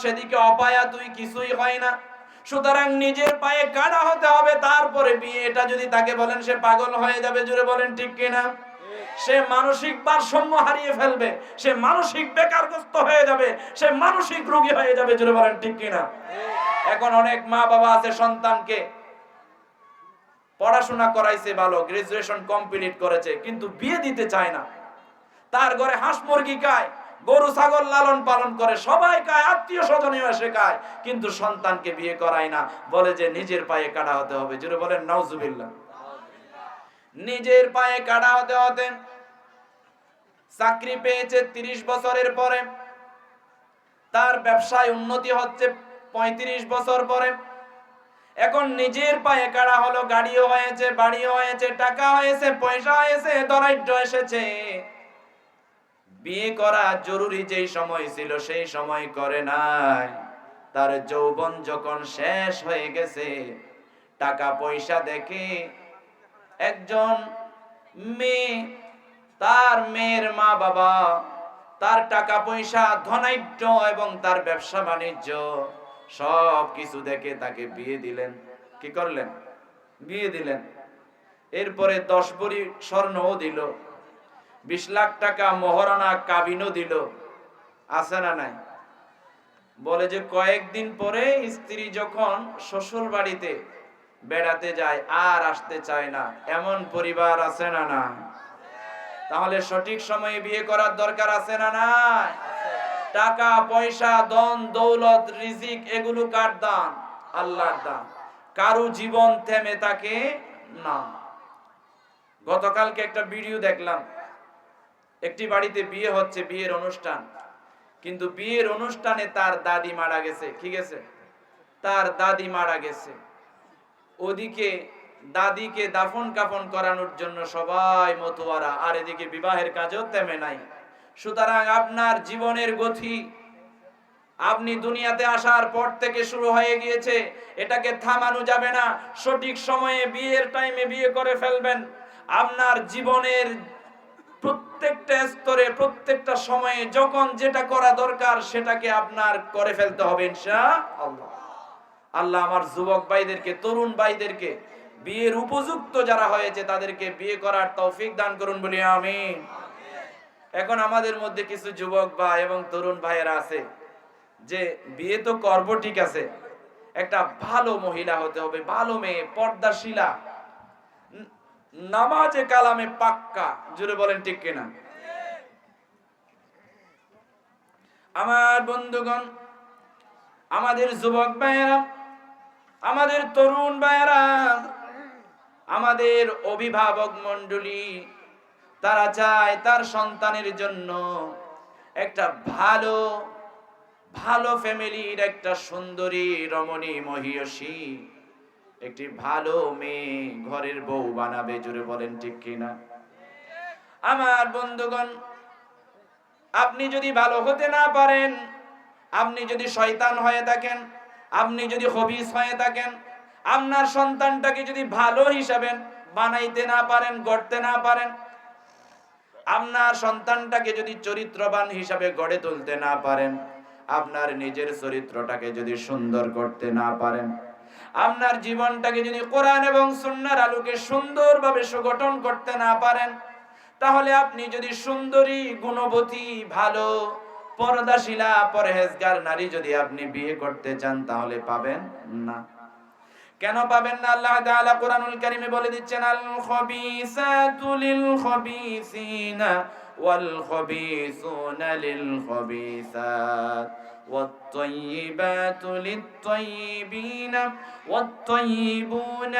সেদিকে অপায়া তুই কিছুই হয় না। সুতরাং নিজের পায়ে কাড়া হতে হবে, তারপরে বিয়ে। এটা যদি তাকে বলেন, সে পাগল হয়ে যাবে। জুড়ে বলেন ঠিক কিনা? সে মানসিক ভারসাম্য হারিয়ে ফেলবে, সে মানসিক বেকারগ্রস্ত হয়ে যাবে, সে মানসিক রোগী হয়ে যাবে। জুড়ে বলেন ঠিক কিনা? এখন অনেক মা বাবা আছে, সন্তানকে পড়াশোনা করাইছে ভালো, গ্রাজুয়েশন কমপ্লিট করেছে, কিন্তু বিয়ে দিতে চায় না। তার ঘরে হাঁস মুরগি খায়, গরু ছাগল লালন পালন করে, সবাই খায়, আত্মীয় স্বজনীয় এসে খায়, কিন্তু সন্তানকে বিয়ে করায় না। বলে যে নিজের পায়ে কাটা হতে হবে। জুড়ে বলেন নাউজুবিল্লাহ। নিজের পায়ে কাটা হতে হতে চাকরি পেয়েছে 30 বছরের পরে, তার ব্যবসায় উন্নতি হচ্ছে 35 বছর পরে। এখন নিজের পায়ে কাড়া হলো, গাড়িও হয়েছে, বাড়িও হয়েছে, টাকা হয়েছে, পয়সা হয়েছে, দরাঢ্য এসেছে। বিয়ে করা জরুরি যেই সময় ছিল সেই সময় করে নাই। তার যৌবন যখন শেষ হয়ে গেছে, টাকা পয়সা দেখে একজন মেয়ে, তার মেয়ের মা বাবা, তার টাকা পয়সা, ধনাঢ্য এবং তার ব্যবসা বাণিজ্য সব কিছু দেখে তাকে বিয়ে দিলেন। কি করলেন? বিয়ে দিলেন। এরপরে 10 ভরি স্বর্ণও দিল, 20 লাখ টাকা মহারণা কাবিনও দিল। আছে না নাই? বলে যে কয়েকদিন পরে স্ত্রী যখন শ্বশুর বাড়িতে বেড়াতে যায় আর আসতে চায় না, এমন পরিবার আছে না না? তাহলে সঠিক সময়ে বিয়ে করার দরকার আছে না নাই? টাকা পয়সা, ধন দৌলত, রিজিক, এগুলো কার দান? আল্লাহর দান। কারো জীবন থেমে থাকে না। গতকালকে একটা ভিডিও দেখলাম, একটি বাড়িতে বিয়ে হচ্ছে, বিয়ের অনুষ্ঠান, কিন্তু বিয়ের অনুষ্ঠানে তার দাদি মারা গেছে। কি গেছে? তার দাদি মারা গেছে। ওদিকে দাদিকে দাফন কাফন করানোর জন্য সবাই মতোয়ারা, আর এদিকে বিবাহের কাজও থেমে নাই। সুতরাং আপনার জীবনের গতি আপনি দুনিয়াতে আসার পর থেকে শুরু হয়ে গিয়েছে, এটাকে থামানো যাবে না। সঠিক সময়ে বিয়ের টাইমে বিয়ে করে ফেলবেন। আপনার জীবনের প্রত্যেকটা স্তরে, প্রত্যেকটা সময়ে যখন যেটা করা দরকার সেটাকে আপনার করে ফেলতে হবে ইনশাআল্লাহ। আল্লাহ আমার যুবক ভাইদেরকে, তরুণ ভাইদেরকে, বিয়ের উপযুক্ত যারা হয়েছে তাদেরকে বিয়ে করার তৌফিক দান করুন বলি আমিন। এখন আমাদের মধ্যে কিছু যুবক ভাই এবং তরুণ ভাইয়েরা আছে যে বিয়ে তো করব, ঠিক আছে, একটা ভালো মহিলা হতে হবে, ভালো মেয়ে, পর্দাশীলা, নামাজে কালামে পাক্কা। জুড়ে বলেন ঠিক কিনা? আমার বন্ধুগণ, আমাদের যুবক ভাইয়েরা, আমাদের তরুণ ভাইয়েরা, আমাদের অভিভাবক মণ্ডলী, তারা চায় তার সন্তানের জন্য একটা ভালো ভালো ফ্যামিলির, একটা সুন্দরী রমণী মহিয়সী, একটি ভালো মেয়ে ঘরের বউ বানাবে। জুড়ে বলেন ঠিক কিনা? আমার বন্ধুগণ, আপনি যদি ভালো হতে না পারেন, আপনি যদি শয়তান হয়ে থাকেন, আপনি যদি খবিস হয়ে থাকেন, আপনার সন্তানটাকে যদি ভালো হিসাবে বানাইতে না পারেন, গড়তে না পারেন, আপনার সন্তানটাকে যদি চরিত্রবান হিসাবে গড়ে তুলতে না পারেন, আপনার নিজের চরিত্রটাকে যদি সুন্দর করতে না পারেন, আপনার জীবনটাকে যদি কোরআন এবং সুন্নাহর আলোকে সুন্দরভাবে সুগঠন করতে না পারেন, তাহলে আপনি যদি সুন্দরী, গুণবতী, ভালো পর্দাশীলা, পরহেজগার নারী যদি আপনি বিয়ে করতে চান, তাহলে পাবেন না। কেন পাবেন না? আল্লাহ তাআলা কোরআনুল কারীমে বলে দিচ্ছেন, আল খবিসাতু লিল খবিসিনা ওয়াল খবিসুনা লিল খবিসাত والطيبات للطيبين والطيبون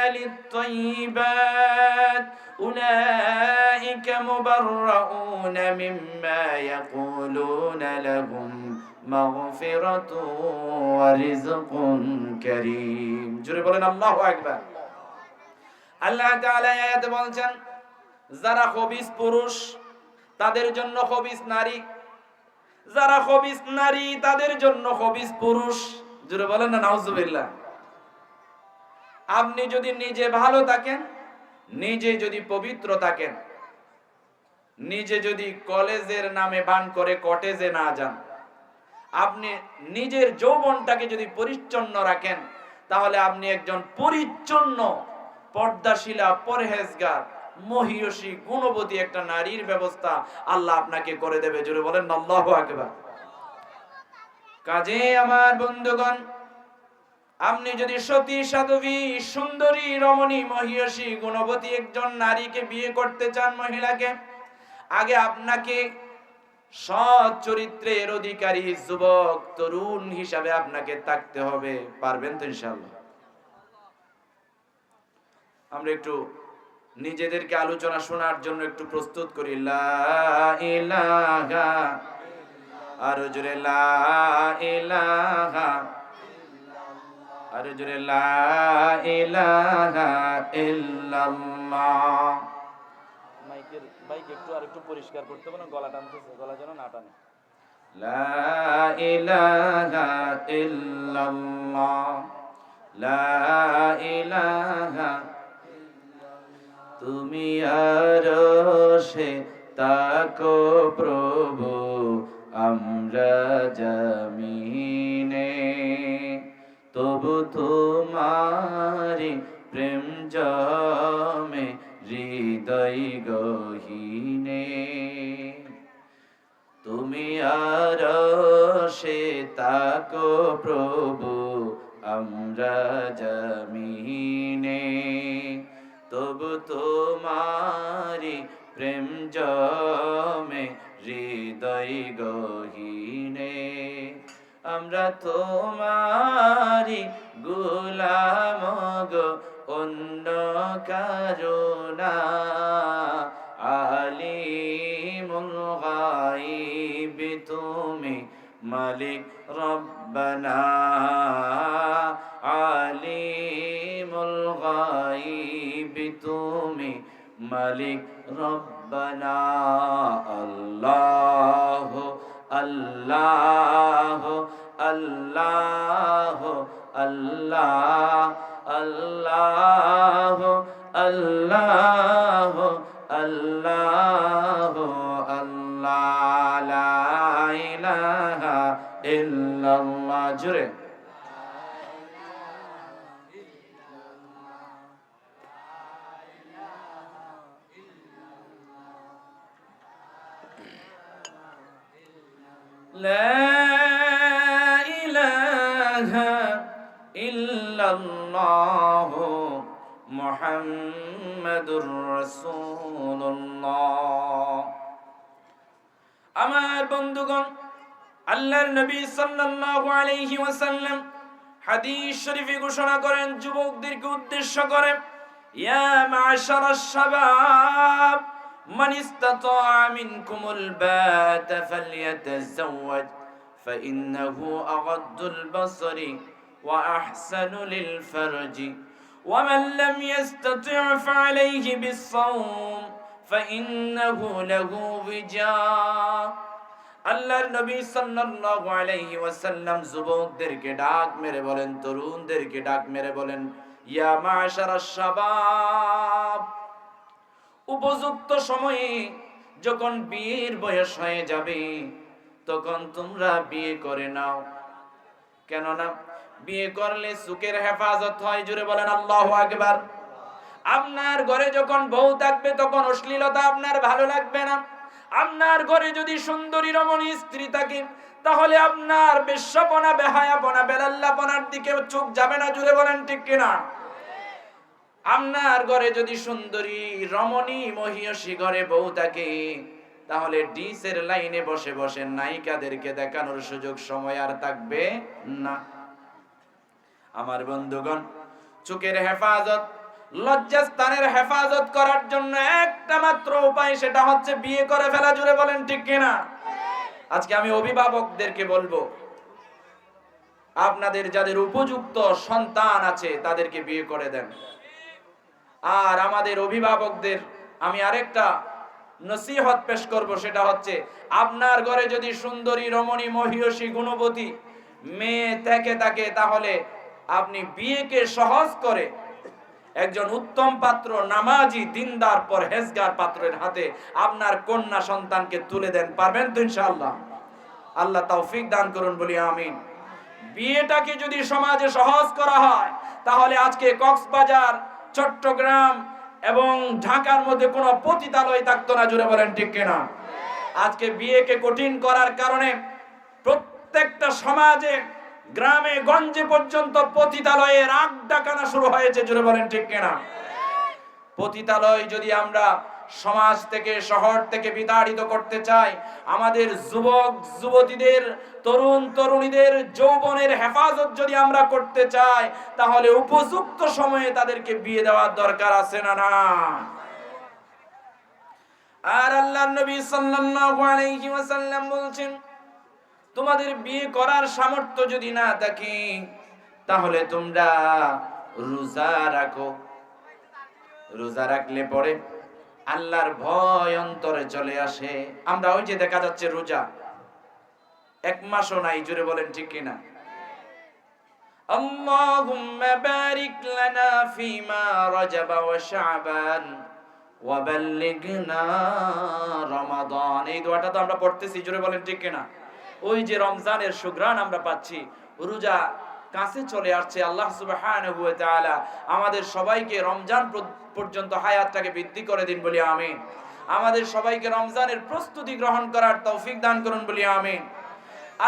للطيبات أولئك مبرؤون مما يقولون لهم মাগফিরাত ওয়া রিজকুন কারীম। জোরে বলেন আল্লাহু আকবার। আল্লাহ তাআলা আয়াতে বলছেন, যারা খবিস পুরুষ তাদের জন্য খবিস নারী, যারা খবিস নারী তাদের জন্য খবিস পুরুষ। জোরে বলেন না নাউজুবিল্লাহ। আপনি যদি নিজে ভালো থাকেন, নিজে যদি পবিত্র থাকেন, নিজে যদি কলেজের নামে বান করে কটেজে না যান, আপনি নিজের যৌবনটাকে যদি পরিচ্ছন্ন রাখেন, তাহলে আপনি একজন পরিচ্ছন্ন, পর্দাশীলা, পরহেজগার, মহিয়সী, গুণবতী একটা নারীর ব্যবস্থা আল্লাহ আপনাকে করে দেবে। জোরে বলেন আল্লাহু আকবার। কাজে আমার বন্ধুগণ, আপনি যদি সতী, সাধবী, সুন্দরী, রমণী, মহিয়সী, গুণবতী একজন নারীকে বিয়ে করতে চান, মহিলাকে, আগে আপনাকে সৎ চরিত্রের অধিকারী যুবক, তরুণ হিসাবে আপনাকে থাকতে হবে। পারবেন তো ইনশাআল্লাহ? আমরা একটু নিজেদেরকে আলোচনা শোনার জন্য একটু প্রস্তুত করি। লা ইলাহা, আরো জোরে লা ইলাহা, আরো জোরে লা ইলাহা ইল্লাল্লাহ। মাইক একটু আর একটু পরিষ্কার করতে বলেন, গলা টানতেছে, গলা যেন না টানে। লা ইলাহা ইল্লাল্লাহ, লা ইলাহা। তুমি আরশে তাকো প্রভু, আমরা জমিনে, তবু তোমারি প্রেম জমে হৃদয় গহীনে। তুমি আরশে তাকো প্রভু, আমরা জমিনে, তবু তোমারি প্রেম জমে হৃদয় গহীনে। আমরা তোমারি গোলাম গো, অন্য কারো না। আলিমুল গায়ব তুমি, মালিক রব্বানা। আলিমুল গায়ব তুমি, মালিক রব্বানা। আল্লাহ আল্লাহ আল্লাহ আল্লাহ আল্লাহ আল্লাহ আল্লাহ আল্লাহ, লা ইলাহা ইল্লাল্লাহ। জোরে লা ইলাহা ইল্লাল্লাহ মুহাম্মাদুর রাসূলুল্লাহ। আমার বন্ধুগণ, আল্লাহর নবী সাল্লাল্লাহু আলাইহি ওয়াসাল্লাম হাদিস শরীফে ঘোষণা করেন যুবকদেরকে উদ্দেশ্য করে, ইয়া মা'শারাশ শাবাব মান ইসতাতা'a মিনকুমুল বাতা ফালইয়াতাযাওয়াজ ফাইন্নাহু আগাদ্দুল বাসরি ওয়া আহসানু লিল ফারজি ওয়া মান লাম ইসতাতি' ফা'আলাইহি বিস-সাওম ফাইন্নাহু লাহু ওয়িজা। আল্লাহর নবী সাল্লাল্লাহু আলাইহি ওয়াসাল্লাম যুবকদেরকে ডাক মেরে বলেন, তরুণদেরকে ডাক মেরে বলেন, ইয়া মা'শারাশ শাবাব, উপযুক্ত সময়ে যখন বিয়ের বয়স হয়ে যাবে তখন তোমরা বিয়ে করে নাও। কেননা বিয়ে করলে সুখের হেফাজত হয়। জোরে বলেন আল্লাহু আকবার। আপনার ঘরে যখন বউ থাকবে তখন অশ্লীলতা আপনার ভালো লাগবে না। আপনার ঘরে যদি সুন্দরী রমণী স্ত্রী থাকে তাহলে আপনার বেশ্যাপনা, বেহায়াপনা, বেলাল্লাপনার দিকে চোখ যাবে না। জুড়ে বলেন ঠিক কিনা? আপনার ঘরে যদি সুন্দরী রমণী মহিয়সী ঘরে বউ থাকে তাহলে ডিসের লাইনে বসে বসে নায়িকাদেরকে দেখানোর সুযোগ সময় আর থাকবে না। আমার বন্ধুগণ, চোখের হেফাজত, লজ্জাস্থানের হেফাজত করার জন্য একটা মাত্র উপায়, সেটা হচ্ছে বিয়ে করে ফেলা। জুড়ে বলেন ঠিক কিনা? আজকে আমি অভিভাবকদেরকে বলবো, আপনাদের যাদের উপযুক্ত সন্তান আছে তাদেরকে বিয়ে করে দেন। আর আমাদের অভিভাবকদের আমি আরেকটা নসিহত পেশ করব, সেটা হচ্ছে আপনার ঘরে যদি সুন্দরী রমণী মহিয়সী গুণবতী মেয়ে থেকে থাকে তাহলে আপনি বিয়েকে সহজ করে একজন উত্তম পাত্র, নামাজি, দিনদার, পরহেজগার পাত্রের হাতে আপনার কন্যা সন্তানকে তুলে দেন। পারবেন তো ইনশাআল্লাহ? আল্লাহ তৌফিক দান করুন, বলি আমিন। বিয়েটাকে যদি সমাজে সহজ করা হয় তাহলে আজকে কক্সবাজার, চট্টগ্রাম এবং ঢাকার মধ্যে কোনো পতিতালয় থাকতো না, জুড়ে বলেন ঠিক কিনা? আজকে বিয়েকে কঠিন করার কারণে প্রত্যেকটা সমাজে, গ্রামে গঞ্জে পর্যন্ত পতিতালয়ের আগ ডাকানা শুরু হয়েছে, জুড়ে বলেন ঠিক কিনা? পতিতালয় যদি আমরা সমাজ থেকে, শহর থেকে বিতাড়িত করতে চাই, আমাদের যুবক যুবতীদের, তরুণ তরুণীদের যৌবনের হেফাজত যদি আমরা করতে চাই, তাহলে উপযুক্ত সময়ে তাদেরকে বিয়ে দেওয়ার দরকার আছে না না? আর আল্লাহর নবী সাল্লাল্লাহু আলাইহি ওয়াসাল্লাম বলছেন, তোমাদের বিয়ে করার সামর্থ্য যদি না থাকে তাহলে তোমরা রোজা রাখো। রোজা রাখলে পরে আল্লাহর ভয় অন্তরে চলে আসে। আমরা ওই যে দেখা যাচ্ছে রোজা এক মাসও নাই, জুড়ে বলেন ঠিক কিনা? আল্লাহুম্মা বারিক লানা ফিমা রাজাব ওয়া শাবান ওয়া বাল্লিগনা রমাদান। এই দোয়াটা তো আমরা পড়তেছি, জুড়ে বলেন ঠিক কিনা? ওই যে রমজানের সুঘ্রাণ আমরা পাচ্ছি, রোজা কাছে চলে আসছে। আল্লাহ সুবহানাহু ওয়া তাআলা আমাদের সবাইকে রমজান পর্যন্ত হায়াতটাকে বৃদ্ধি করে দিন, বলি আমিন। আমাদের সবাইকে রমজানের প্রস্তুতি গ্রহণ করার তৌফিক দান করুন, বলি আমিন।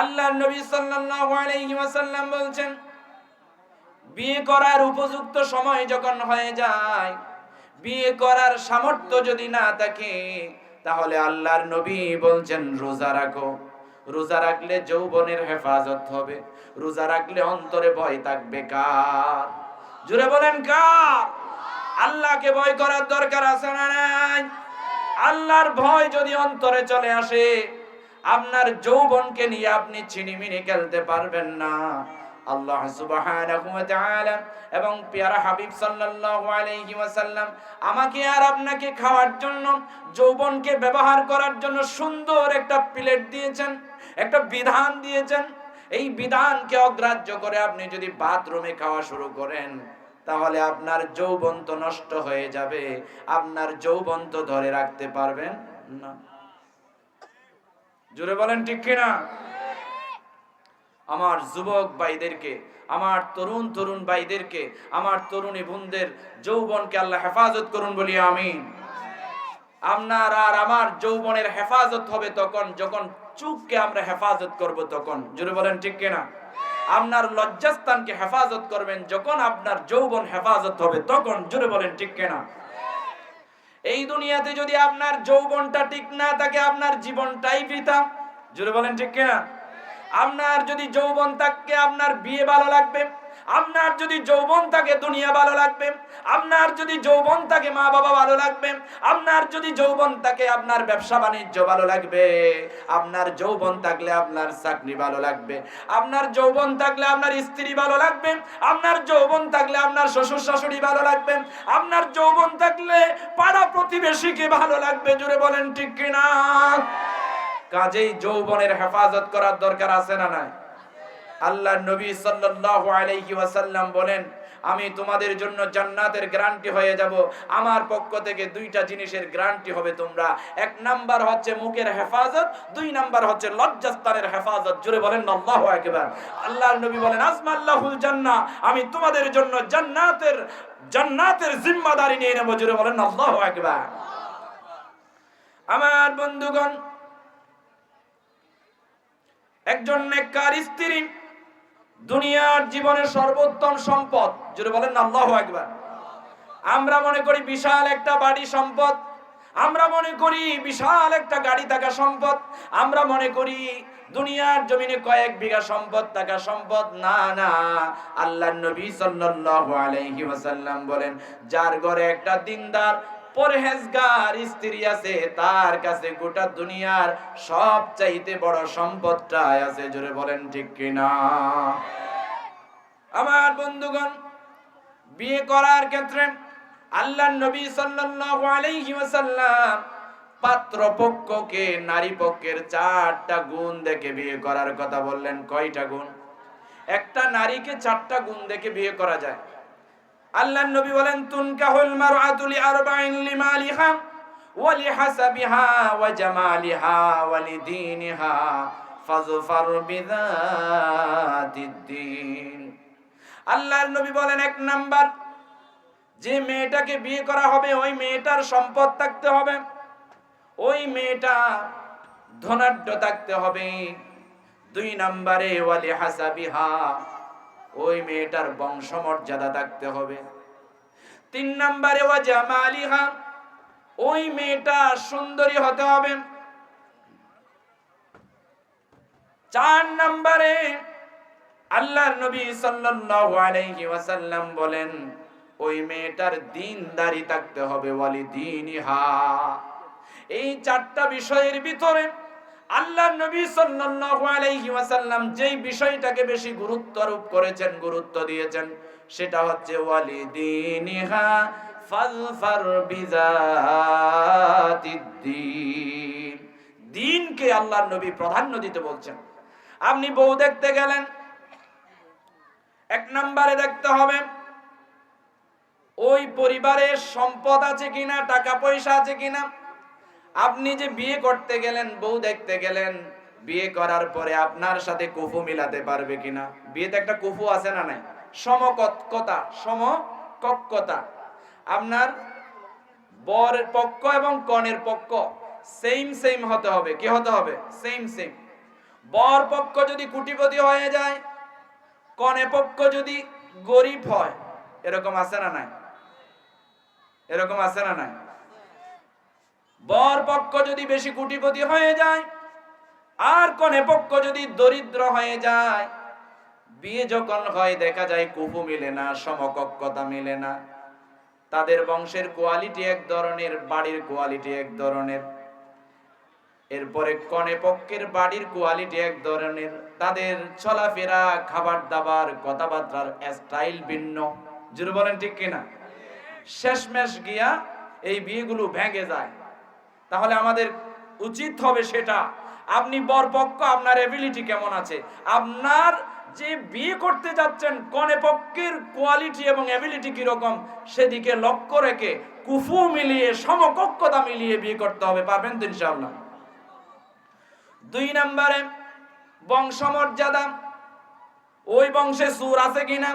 আল্লাহর নবী সাল্লাল্লাহু আলাইহি ওয়াসাল্লাম বলেন, বিয়ে করার উপযুক্ত সময় যখন হয়ে যায়, বিয়ে করার সামর্থ্য যদি না থাকে, তাহলে আল্লাহর নবী বলেন রোজা রাখো। রোজা রাখলে যৌবনের হেফাজত হবে। রোজা রাখলে অন্তরে ভয় থাকবে কার? জুড়ে বলেন কার? আল্লাহকে ভয় করার দরকার আছে না নাই? আল্লাহর ভয় যদি অন্তরে চলে আসে, আপনার যৌবনকে নিয়ে আপনি ছিনিমিনি খেলতে পারবেন না। আল্লাহ সুবহানাহু ওয়া তাআলা এবং প্যারা হাবিব সাল্লাল্লাহু আলাইহি ওয়াসাল্লাম আমাকে আর আপনাকে খাওয়ার জন্য, যৌবনকে ব্যবহার করার জন্য সুন্দর একটা প্লেট দিয়েছেন, একটা বিধান দিয়েছেন। এই বিধানকে অগ্রাহ্য করে আপনি যদি বাথরুমে খাওয়া শুরু করেন, তাহলে আপনার যৌবন তো নষ্ট হয়ে যাবে, আপনার যৌবন তো ধরে রাখতে পারবেন না। জোরে বলেন ঠিক কিনা? আমার যুবক ভাইদেরকে, আমার তরুণ তরুণ ভাইদেরকে, আমার তরুণী বোনদের যৌবনকে আল্লাহ হেফাজত করুন, বলি আমিন। আপনার আর আমার যৌবনের হেফাজত হবে তখন যখন চুপকে আমরা হেফাজত করব, তখন। জোরে বলেন ঠিক কিনা? আপনার লজ্জাস্থানকে হেফাজত করবেন যখন আপনার যৌবন হেফাজত হবে তখন। জোরে বলেন ঠিক কিনা? এই দুনিয়াতে যদি আপনার যৌবনটা ঠিক না থাকে, আপনার জীবনটাই বৃথা। জোরে বলেন ঠিক কিনা? আপনার যদি যৌবন থাকে, আপনার বিয়ে ভালো লাগবে। আপনার যদি যৌবন থাকে, দুনিয়া ভালো লাগবে। আপনার যদি যৌবন থাকে, মা বাবা ভালো লাগবে। আপনার যদি যৌবন থাকে, আপনার ব্যবসা বাণিজ্য ভালো লাগবে। আপনার যৌবন থাকলে আপনার চাকরি ভালো লাগবে। আপনার যৌবন থাকলে আপনার স্ত্রী ভালো লাগবে। আপনার যৌবন থাকলে আপনার শ্বশুর শাশুড়ি ভালো লাগবে। আপনার যৌবন থাকলে পাড়া প্রতিবেশীকে ভালো লাগবে। জোরে বলেন ঠিক কিনা? কাজেই যৌবনের হেফাজত করার দরকার আছে না নাই? আল্লাহর নবী সাল্লাল্লাহু আলাইহি ওয়াসাল্লাম বলেন, আমি তোমাদের জন্য জান্নাতের গ্যারান্টি হয়ে যাব। আমার পক্ষ থেকে দুইটা জিনিসের গ্যারান্টি হবে তোমরা। এক নাম্বার হচ্ছে মুখের হেফাজত, দুই নাম্বার হচ্ছে লজ্জাস্থানের হেফাজত। জোরে বলেন আল্লাহু আকবার। আল্লাহর নবী বলেন, আসমাল্লাহুল জান্নাহ, আমি তোমাদের জন্য জান্নাতের জিম্মাদারি নিয়ে নেব। জোরে বলেন আল্লাহু আকবার। আমার বন্ধুগণ, একজন নেককার স্ত্রী দুনিয়ার জীবনের সর্বোত্তম সম্পদ। জোরে বলেন আল্লাহু আকবার। আমরা মনে করি বিশাল একটা বাড়ি সম্পদ, আমরা মনে করি বিশাল একটা গাড়ি থাকা সম্পদ, আমরা মনে করি দুনিয়ার জমিনে কয়েক বিঘা সম্পদ থাকা সম্পদ। না না, আল্লাহর নবী সাল্লাল্লাহু আলাইহি ওয়াসাল্লাম বলেন, যার ঘরে একটা দিনদার পরহেজগার স্ত্রী আছে, তার কাছে গোটা দুনিয়ার সবচাইতে বড় সম্পদটাই আছে। জোরে বলেন ঠিক কিনা? আমার বন্ধুগণ, বিয়ে করার ক্ষেত্রে আল্লাহর নবী সাল্লাল্লাহু আলাইহি ওয়াসাল্লাম পাত্র পক্ষকে নারী পক্ষের 4টা গুণ দেখে বিয়ে করার কথা বললেন। কয়টা গুণ? একটা নারীকে 4টা গুণ দেখে বিয়ে করা যায়। আল্লাহর নবী বলেন, তুনকাহুল মারআতু লিআরবাইন লিমালিহা ওয়া লিহাসাবিহা ওয়া জামালিহা ওয়া লিদীনিহা ফাজফার বিযাতিদ্দীন। আল্লাহর নবী বলেন, এক নাম্বার, যে মেয়েটাকে বিয়ে করা হবে ওই মেয়েটার সম্পদ থাকতে হবে, ওই মেয়েটা ধনাঢ্য থাকতে হবে। দুই নাম্বারে ওয়ালি হাসাবিহা, ওই মেয়েটার বংশমর্যাদা থাকতে হবে। তিন নাম্বারে ওয়া জামালিহা, ওই মেয়েটা সুন্দরী হতে হবে। চার নাম্বারে আল্লাহর নবী সাল্লাল্লাহু আলাইহি ওয়াসাল্লাম বলেন, ওই মেয়েটার দ্বীনদারি থাকতে হবে, ওয়ালি দীনিহা। এই চারটা বিষয়ের ভিতরে আল্লাহর নবী সাল্লাল্লাহু আলাইহি ওয়াসাল্লাম যেই বিষয়টাকে বেশি গুরুত্ব আরোপ করেছেন, গুরুত্ব দিয়েছেন, সেটা হচ্ছে ওয়ালি দীনিহা ফাজফার বিযাতিদ্দীন। দ্বীনকে আল্লাহর নবী প্রাধান্য দিতে বলছেন। আপনি বউ দেখতে গেলেন, এক নম্বরে দেখতে হবে ওই পরিবারের সম্পদ আছে কিনা, টাকা পয়সা আছে কিনা। আপনি যে বিয়ে করতে গেলেন, বউ দেখতে গেলেন, বিয়ে করার পরে আপনার সাথে কুফু মিলাতে পারবে কিনা। বিয়েতে একটা কুফু আছে না নাই? সমকক্ষতা, সমকক্ষতা। আপনার বরের পক্ষ এবং কনের পক্ষ সেম সেম হতে হবে। কি হতে হবে? Same same. বর পক্ষ যদি কোটিপতি হয়ে যায়, কনে পক্ষ যদি গরিব হয়, এরকম আছে না নাই? এরকম আছে না নাই? বর পক্ষ যদি বেশি কোটিপতি হয়ে যায় আর কনে পক্ষ যদি দরিদ্র হয়ে যায়, বিয়ে যখন হয় দেখা যায় কুফু মিলে না, সমকক্ষতা মিলে না। তাদের বংশের কোয়ালিটি এক ধরনের, বাড়ির কোয়ালিটি এক ধরনের, এরপরে কনে পক্ষের বাড়ির কোয়ালিটি এক ধরনের, তাদের চলাফেরা, খাবার দাবার, কথাবার্তার স্টাইল ভিন্ন। জোরে বলেন ঠিক কিনা? শেষমেশ গিয়া এই বিয়েগুলো ভেঙে যায়। তাহলে আমাদের উচিত হবে সেটা, আপনি বরপক্ষ, আপনার এবিলিটি কেমন আছে, আপনার যে বিয়ে করতে যাচ্ছেন কনে পক্ষের কোয়ালিটি এবং এবিলিটি কিরকম, সেদিকে লক্ষ্য রেখে কুফু মিলিয়ে, সমকক্ষতা মিলিয়ে বিয়ে করতে হবে। পারবেন তো ইনশাআল্লাহ? দুই নম্বরে বংশমর্যাদা। ওই বংশে সুর আছে কিনা,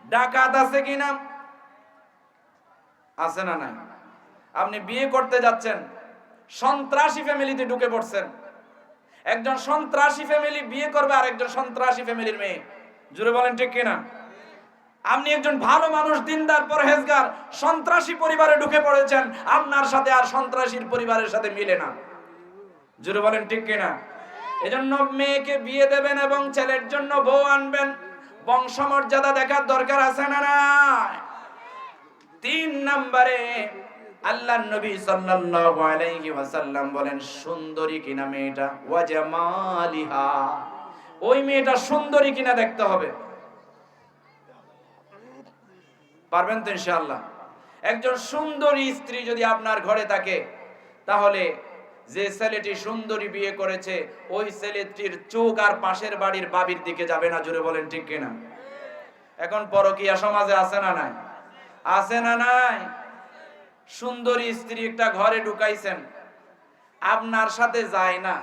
ডাকাত আছে কিনা, আছে না নাই? আপনি বিয়ে করতে যাচ্ছেন, সন্ত্রাসী ফ্যামিলিতে ঢুকে পড়ছেন। একজন সন্ত্রাসী ফ্যামিলি বিয়ে করবে আর একজন সন্ত্রাসী ফ্যামিলির মেয়ে। জোরে বলেন ঠিক কিনা? আপনি একজন ভালো মানুষ, দিনদার, পরহেজগার, সন্ত্রাসী পরিবারে ঢুকে পড়েছেন, আপনার সাথে আর সন্ত্রাসীর পরিবারের সাথে মিলে না। জোরে বলেন ঠিক কিনা? এজন্য মেয়েকে বিয়ে দেবেন এবং ছেলের জন্য বউ আনবেন, বংশমর্যাদা দেখার দরকার আছে না নাই? তিন নম্বরে আল্লাহর নবী সাল্লাল্লাহু আলাইহি ওয়াসাল্লাম বলেন, সুন্দরী কিনা মেয়েটা, ওয়া জামালিহা, ওই মেয়েটা সুন্দরী কিনা দেখতে হবে। পারবেন তো ইনশাআল্লাহ? একজন সুন্দরী স্ত্রী যদি আপনার ঘরে থাকে, তাহলে যে ছেলেটি সুন্দরী বিয়ে করেছে ওই ছেলেটির চোখ আর পাশের বাড়ির বাবির দিকে যাবে না। জোরে বলেন ঠিক কিনা? এখন পরকীয়া সমাজে আছে না নাই? আছে না নাই? সুন্দরী স্ত্রী একটা ঘরে ঢুকাইছেন, আপনার সাথে যায় না,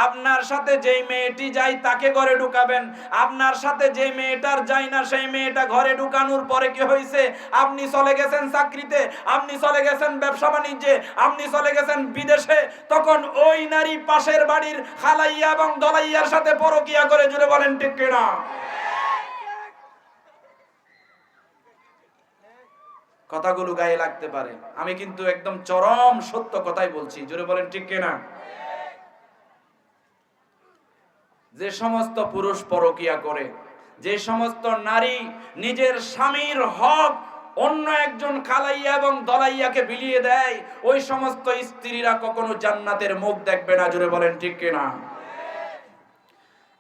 আপনার সাথে যেই মেয়েটি যায় তাকে ঘরে ঢুকাবেন, আপনার সাথে যে মেয়েটার যায় না সেই মেয়েটা ঘরে ঢুকানোর পরে কি হয়েছে? আপনি চলে গেছেন চাকরিতে, আপনি চলে গেছেন ব্যবসা বাণিজ্যে, আপনি চলে গেছেন বিদেশে, তখন ওই নারী পাশের বাড়ির খালাইয়া এবং দলাইয়ার সাথে পরকীয়া করে। জুড়ে বলেন ঠিক কিনা? কথাগুলো গায়ে লাগতে পারে, আমি কিন্তু একদম চরম সত্য কথাই বলছি। জোরে বলেন ঠিক কিনা? যে সমস্ত পুরুষ পরকীয়া করে, যে সমস্ত নারী নিজের স্বামীর হক অন্য একজন খালাইয়া এবং দলাইয়াকে বিলিয়ে দেয়, ওই সমস্ত স্ত্রীরা কখনো জান্নাতের মুখ দেখবে না। জোরে বলেন ঠিক কিনা?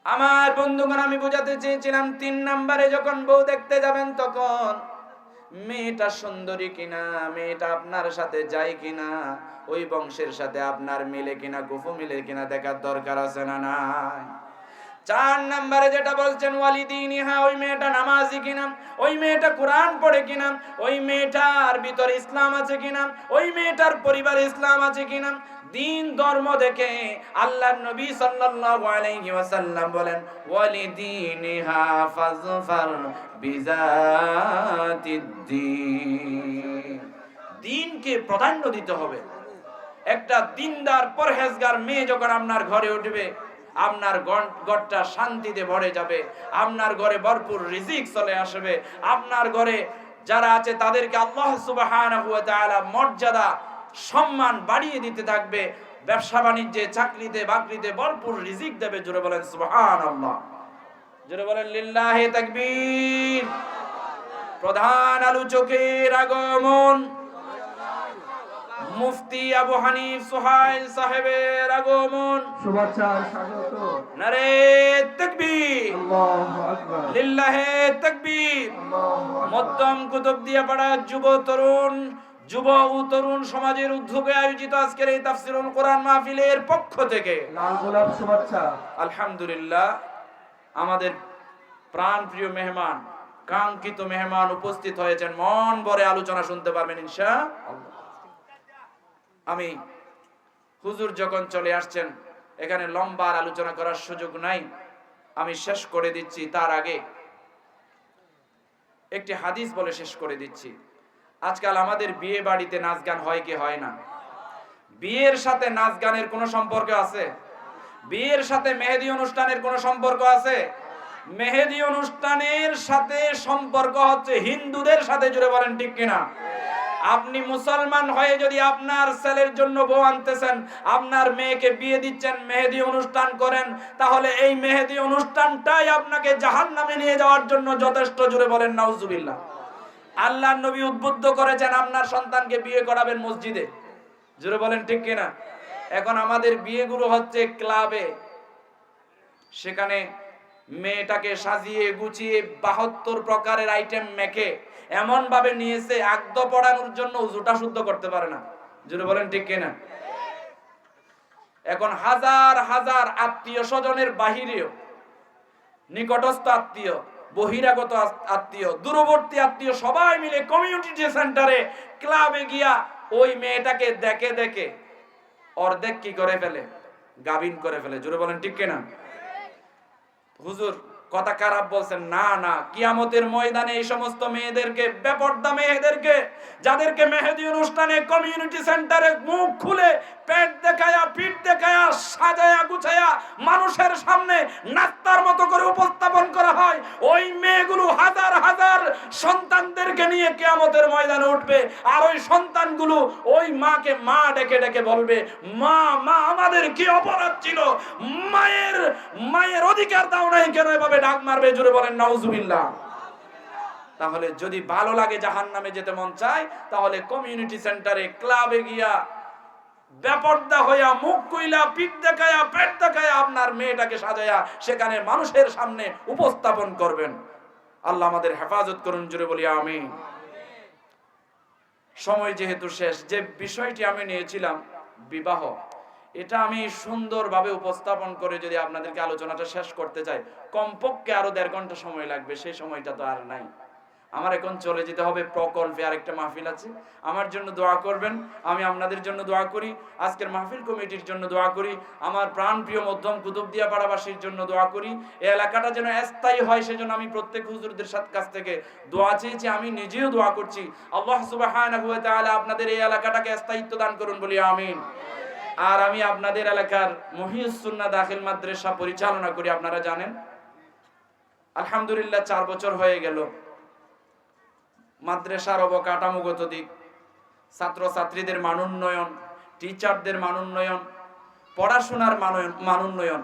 আমার বন্ধুগণ, আমি বোঝাতে চেয়েছিলাম, তিন নম্বরে যখন বউ দেখতে যাবেন তখন মেয়েটা সুন্দরী কিনা, মেয়েটা আপনার সাথে যায় কিনা, ওই বংশের সাথে আপনার মিলে কিনা, কুফু মিলে কিনা দেখার দরকার আছে না নাই? চার নম্বরে যেটা বলছেন ওয়ালিদিনিহা, ওই মেয়েটা নামাজি কিনা, ওই মেয়েটা কোরআন পড়ে কিনা, ওই মেয়েটার ভিতরে ইসলাম আছে কিনা, ওই মেয়েটার পরিবারে ইসলাম আছে কিনা। দিন ধর্ম দেখে আল্লাহর নবী সাল্লাল্লাহু আলাইহি ওয়াসাল্লাম বলেন ওয়ালিদিনহা ফাজফার বিযাতিদ্দিন। দিনকে প্রাধান্য দিতে হবে। একটা দিনদার পরহেজগার মেয়ে যখন আপনার ঘরে উঠবে, আপনার ঘরটা শান্তিতে ভরে যাবে, আপনার ঘরে ভরপুর রিজিক চলে আসবে, আপনার ঘরে যারা আছে তাদেরকে আল্লাহ সুবহানাহু ওয়া তাআলা মর্যাদা সম্মান বাড়িয়ে দিতে থাকবে, ব্যবসা বাণিজ্যে চাকরিতে বাকরিতে ভরপুর রিজিক দেবে। জোরে বলেন সুবহানাল্লাহ, জোরে বলেন লিল্লাহি তাকবীর। প্রধান আলোচকের আগমন, মুফতি আবু হানিফ সুহাইল সাহেবের আগমন, শুভেচ্ছা স্বাগত। নারে তাকবীর, আল্লাহু আকবার, লিল্লাহি তাকবীর। মধ্যম কুতুবদিয়া পাড়া যুব ও তরুণ সমাজের উদ্যোগে আয়োজিত আজকের এই তাফসীরুল কোরআন মাহফিলের পক্ষ থেকে লাল গোলাপ শুভেচ্ছা। আলহামদুলিল্লাহ, আমাদের প্রাণপ্রিয় মেহমান, কাঙ্ক্ষিত মেহমান উপস্থিত হয়েছেন। মন ভরে আলোচনা শুনতে পারবেন ইনশাআল্লাহ। আমি হুজুর যখন চলে আসছেন, এখানে লম্বা আলোচনা করার সুযোগ নাই, আমি শেষ করে দিচ্ছি। তার আগে একটি হাদিস বলে শেষ করে দিচ্ছি। আজকাল আমাদের বিয়ে বাড়িতে নাচ গান হয় কি হয় না? বিয়ের সাথে নাচ গানের কোনো সম্পর্ক আছে? বিয়ের সাথে মেহেদি অনুষ্ঠানের কোনো সম্পর্ক আছে? মেহেদি অনুষ্ঠানের সাথে সম্পর্ক হচ্ছে হিন্দুদের সাথে। জুড়ে বলেন ঠিক কিনা? আপনি মুসলমান হয়ে যদি আপনার ছেলের জন্য বউ আনতেছেন, আপনার মেয়েকে বিয়ে দিচ্ছেন, মেহেদি অনুষ্ঠান করেন, তাহলে এই মেহেদি অনুষ্ঠানটাই আপনাকে জাহান্নামে নিয়ে যাওয়ার জন্য যথেষ্ট। জুড়ে বলেন নাউজুবিল্লাহ। আল্লাহর নবী উদ্বুদ্ধ করেছেন আপনার সন্তানকে বিয়ে করাবেন মসজিদে। জুড়ে বলেন ঠিক কিনা? এখন আমাদের বিয়েগুলো হচ্ছে ক্লাবে, সেখানে মেয়েটাকে সাজিয়ে গুছিয়ে 72 প্রকারের আইটেম মেখে এমন ভাবে নিয়েছে আগদ পড়ানোর জন্য উজুটা শুদ্ধ করতে পারে না। জুড়ে বলেন ঠিক কিনা? এখন হাজার হাজার আত্মীয় স্বজনের বাহিরেও, নিকটস্থ আত্মীয়, বহিরাগত আত্মীয়, দূরবর্তী আত্মীয় সবাই মিলে কমিউনিটি সেন্টারে ক্লাবে গিয়া ওই মেয়েটাকে দেখে দেখে অর্ধেক কি করে ফেলে? গাবিন করে ফেলে। জুড়ে বলেন ঠিক কিনা? হুজুর কথা খারাপ বলছেন না, না, কিয়ামতের ময়দানে এই সমস্ত মেয়েদেরকে, বেপরদা মেয়েদেরকে, যাদেরকে মেহেদি অনুষ্ঠানে কমিউনিটি সেন্টারে মুখ খুলে পেট দেখায়া পিঠ দেখায়া সাজায়া গুছায়া মানুষের সামনে নাস্তার মতো করে উপস্থাপন করা হয়, ওই মেয়েগুলো হাজার হাজার সন্তানদেরকে নিয়ে কিয়ামতের ময়দানে উঠবে। আর ওই সন্তানগুলো ওই মাকে মা ডেকে ডেকে বলবে, মা মা আমাদের কি অপরাধ ছিল, মায়ের অধিকার দাও নাই কেন এভাবে ডাক মারবে। জুড়ে বলেন নাউজুবিল্লাহ। তাহলে যদি ভালো লাগে জাহান্নামে যেতে মন চায়, তাহলে কমিউনিটি সেন্টারে ক্লাবে গিয়া বেপরদা হইয়া মুখ কইলা পিঠ দেখায়া পেট দেখায়া আপনার মেয়েটাকে সাজায়া সেখানে মানুষের সামনে উপস্থাপন করবেন। আল্লাহ আমাদের হেফাজত করুন। জুড়ে বলি আমিন। সময় যেহেতু শেষ, যে বিষয়টি আমি নিয়েছিলাম বিবাহ, এটা আমি সুন্দরভাবে উপস্থাপন করে যদি আপনাদেরকে আলোচনাটা শেষ করতে চাই, কমপক্ষে আরো 1.5 ঘন্টা সময় লাগবে। সেই সময়টা তো আর নাই। আমার এখন চলে যেতে হবে প্রকল্পে, আরেকটা মাহফিল আছে। আমার জন্য দোয়া করবেন, আমি আপনাদের জন্য দোয়া করি, আজকের মাহফিল কমিটির জন্য দোয়া করি, আমার প্রাণপ্রিয় মধ্যম কুতুবদিয়া পাড়াবাসীর জন্য দোয়া করি। এই এলাকাটা যেন স্থায়ী হয়, সেজন্য আমি প্রত্যেক হুজুরদের কাছ থেকে দোয়া চেয়েছি, আমি নিজেও দোয়া করছি। আল্লাহ সুবহানাহু ওয়া তাআলা আপনাদের এই এলাকাটাকে স্থায়িত্ব দান করুন বলি আমিন। আর আমি আপনাদের এলাকার মহিউস সুন্নাহ দাখিল মাদ্রাসা পরিচালনা করি, আপনারা জানেন। আলহামদুলিল্লাহ 4 বছর হয়ে গেল। মাদ্রাসার অবকাঠামোগত দিক, ছাত্রছাত্রীদের মান উন্নয়ন, টিচারদের মান উন্নয়ন, পড়াশোনার মান উন্নয়ন